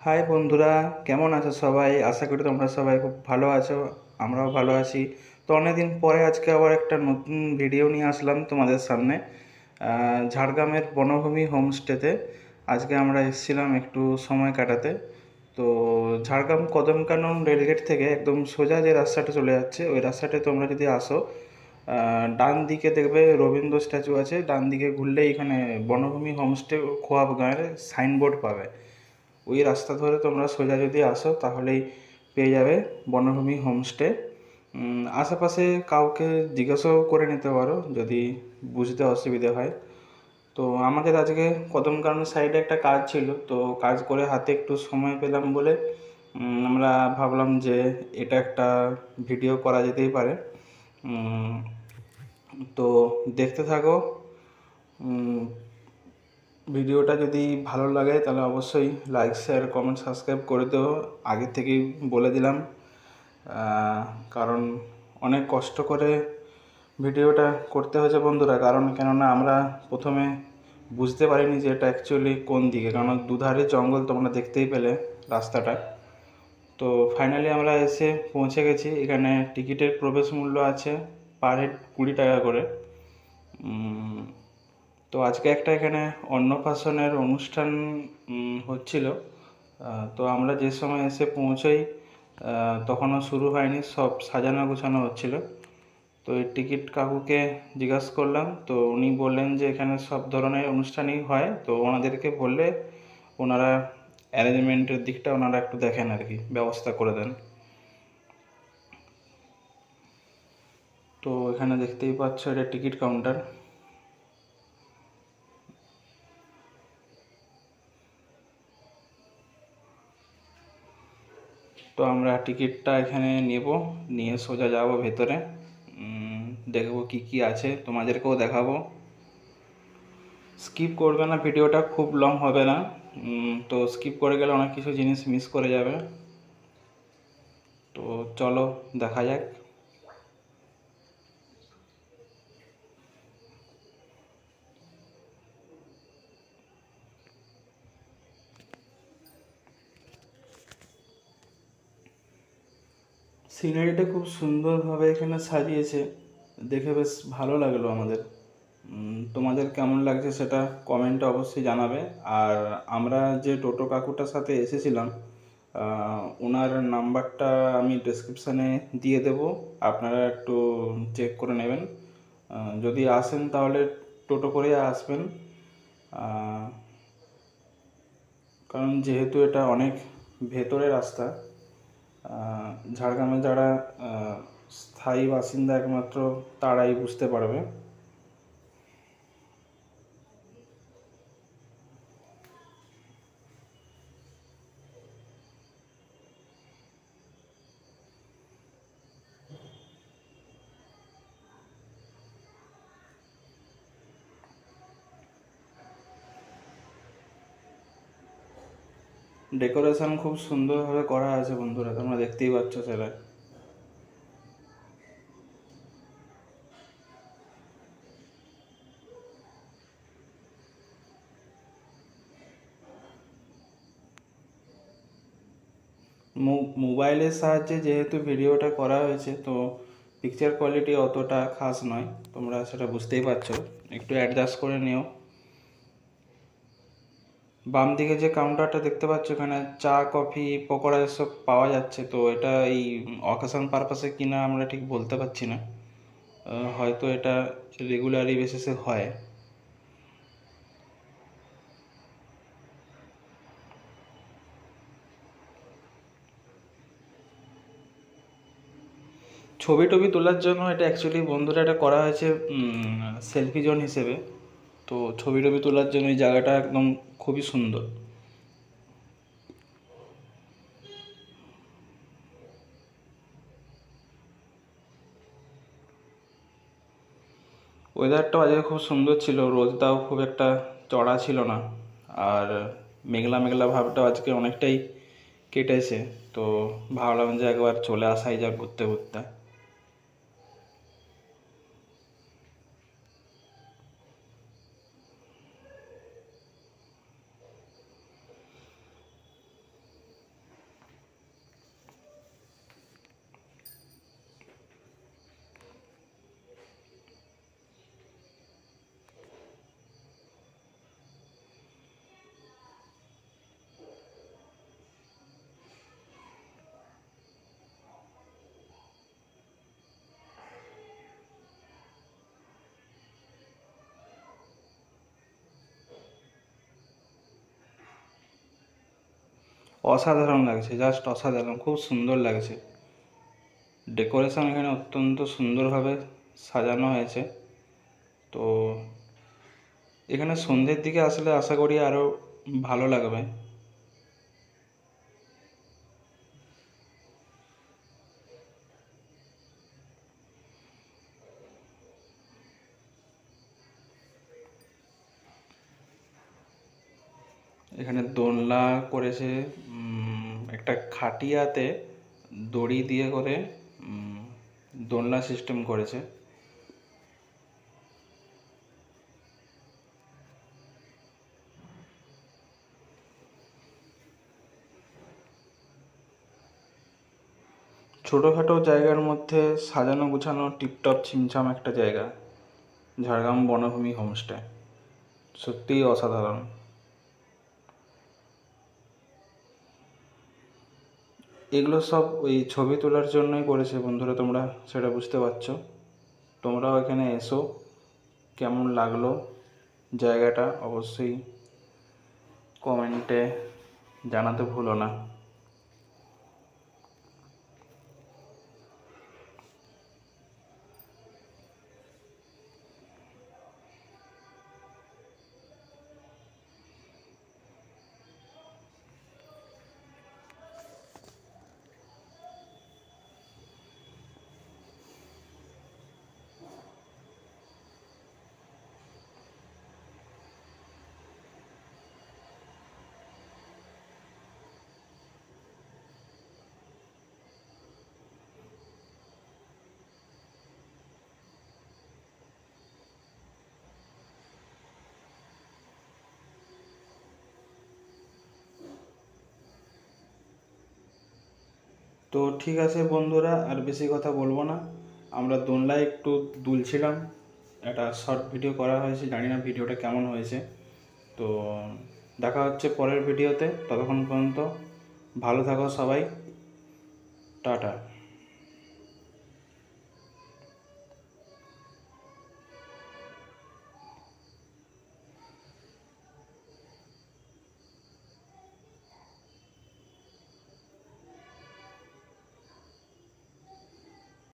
High বন্ধুরা, কেমন আছো সবাই? আশা করি তোমরা সবাই খুব ভালো আছো। আমরাও ভালো আছি। তো অনেকদিন পরে আজকে আবার একটা নতুন ভিডিও নিয়ে আসলাম তোমাদের সামনে। ঝাড়গ্রামের বনভূমি হোমস্টেতে আজকে আমরা এসেছিলাম একটু সময় কাটাতে। তো ঝাড়গ্রাম কদমকানন রেলগেট থেকে একদম সোজা যে রাস্তাটা চলে যাচ্ছে, ওই রাস্তাটায় তোমরা যদি আসো, ডান দিকে দেখবে রবীন্দ্র স্ট্যাচু আছে। ডান দিকে ঘুরলে এখানে বনভূমি হোমস্টে খোয়াব গাঁয়ের সাইনবোর্ড পাবে। ওই রাস্তা ধরে তোমরা সোজা যদি আসো তাহলেই পেয়ে যাবে বনভূমি হোমস্টে। আশেপাশে কাউকে জিজ্ঞাসাও করে নিতে পারো যদি বুঝতে অসুবিধে হয়। তো আমাদের আজকে কদমকানন সাইডে একটা কাজ ছিল, তো কাজ করে হাতে একটু সময় পেলাম বলে আমরা ভাবলাম যে এটা একটা ভিডিও করা যেতেই পারে। তো দেখতে থাকো। ভিডিওটা যদি ভালো লাগে তাহলে অবশ্যই লাইক, শেয়ার, কমেন্ট, সাবস্ক্রাইব করে দেবো। আগে থেকেই বলে দিলাম, কারণ অনেক কষ্ট করে ভিডিওটা করতে হয়েছে বন্ধুরা। কারণ কেননা আমরা প্রথমে বুঝতে পারিনি যে এটা অ্যাকচুয়ালি কোন দিকে, কারণ দুধারে জঙ্গল তোমরা দেখতেই পেলে রাস্তাটা। তো ফাইনালি আমরা এসে পৌঁছে গেছি। এখানে টিকিটের প্রবেশ মূল্য আছে পার হেড 20 টাকা করে। তো আজকে একটা এখানে অন্নপ্রাশনের অনুষ্ঠান হচ্ছিল। তো আমরা যে সময় এসে পৌঁছই তখনও শুরু হয়নি, সব সাজানো গোছানো হচ্ছিল। তো এই টিকিট কাকুকে জিজ্ঞাসা করলাম, তো উনি বললেন যে এখানে সব ধরনের অনুষ্ঠানই হয়, তো ওনাদেরকে বললে ওনারা অ্যারেঞ্জমেন্টের দিকটা ওনারা একটু দেখেন আর কি, ব্যবস্থা করে দেন। তো এখানে দেখতেই পাচ্ছ এটা টিকিট কাউন্টার। তো আমরা টিকিটটা এখানে নেব, নিয়ে সোজা যাব ভেতরে। দেখব কি কি আছে, তোমাদেরকেও দেখাবো। স্কিপ করবে না, ভিডিওটা খুব লং হবে না। তো স্কিপ করে গেলে অনেক কিছু জিনিস মিস করে যাবে। তো চলো দেখা যাক। সিনারিটা খুব সুন্দরভাবে এখানে সাজিয়েছে, দেখে বেশ ভালো লাগলো আমাদের। তোমাদের কেমন লাগছে সেটা কমেন্টে অবশ্যই জানাবে। আর আমরা যে টোটো কাকুটার সাথে এসেছিলাম, ওনার নাম্বারটা আমি ডেসক্রিপশানে দিয়ে দেব, আপনারা একটু চেক করে নেবেন। যদি আসেন তাহলে টোটো করে আসবেন, কারণ যেহেতু এটা অনেক ভেতরে রাস্তা। ঝাড়গ্রামে যারা স্থায়ী বাসিন্দা একমাত্র তারাই বুঝতে পারবে। ডেকোরেশন খুব সুন্দরভাবে করা আছে বন্ধুরা, তোমরা দেখতেই পাচ্ছ সেটা। মোবাইলের সাহায্যে যেহেতু ভিডিওটা করা হয়েছে, তো পিকচার কোয়ালিটি অতটা খাস নয়, তোমরা সেটা বুঝতেই পারছো। একটু অ্যাডজাস্ট করে নিও। বাম দিকে যে কাউন্টারটা দেখতে পাচ্ছ, এখানে চা, কফি, পকোড়া এসব পাওয়া যাচ্ছে। তো এটা এই অকেশন পারপাসে কিনা আমরা ঠিক বলতে পারছি না, হয়তো এটা রেগুলারই বেসিসে হয়। ছবি টবি তোলার জন্য এটা অ্যাকচুয়ালি বন্ধুরা এটা করা হয়েছে সেলফি জোন হিসেবে। তো ছবি টবি তোলার জন্য এই জায়গাটা একদম খুবই সুন্দর। ওয়েদারটাও আজকে খুব সুন্দর ছিল, রোদটাও খুব একটা চড়া ছিল না। আর মেঘলা মেঘলা ভাবটাও আজকে অনেকটাই কেটেছে। তো ভাবলাম যে একবার চলে আসাই যাক ঘুরতে ঘুরতে। অসাধারণ লাগছে, জাস্ট অসাধারণ, খুব সুন্দর লাগছে। ডেকোরেশন এখানে অত্যন্ত সুন্দরভাবে সাজানো হয়েছে। তো এখানে সন্ধ্যের দিকে আসলে আশা করি আরও ভালো লাগবে। এখানে দোলনা করেছে, একটা খাটিয়াতে দড়ি দিয়ে করে দোলনা সিস্টেম করেছে। ছোটোখাটো জায়গার মধ্যে সাজানো গুছানো টিপটপ ছিমছাম একটা জায়গা, ঝাড়গ্রাম বনভূমি হোমস্টে, সত্যিই অসাধারণ। এগুলো সব ওই ছবি তোলার জন্যই করেছে বন্ধুরা, তোমরা সেটা বুঝতে পারছো। তোমরাও এখানে এসো, কেমন লাগলো জায়গাটা অবশ্যই কমেন্টে জানাতে ভুলো না। তো ঠিক আছে বন্ধুরা, আর বেশি কথা বলবো না। আমরা দোলনায় একটু দুলছিলাম, একটা শর্ট ভিডিও করা হয়েছে, জানি না ভিডিওটা কেমন হয়েছে। তো দেখা হচ্ছে পরের ভিডিওতে, ততক্ষণ পর্যন্ত ভালো থাকো সবাই, টাটা।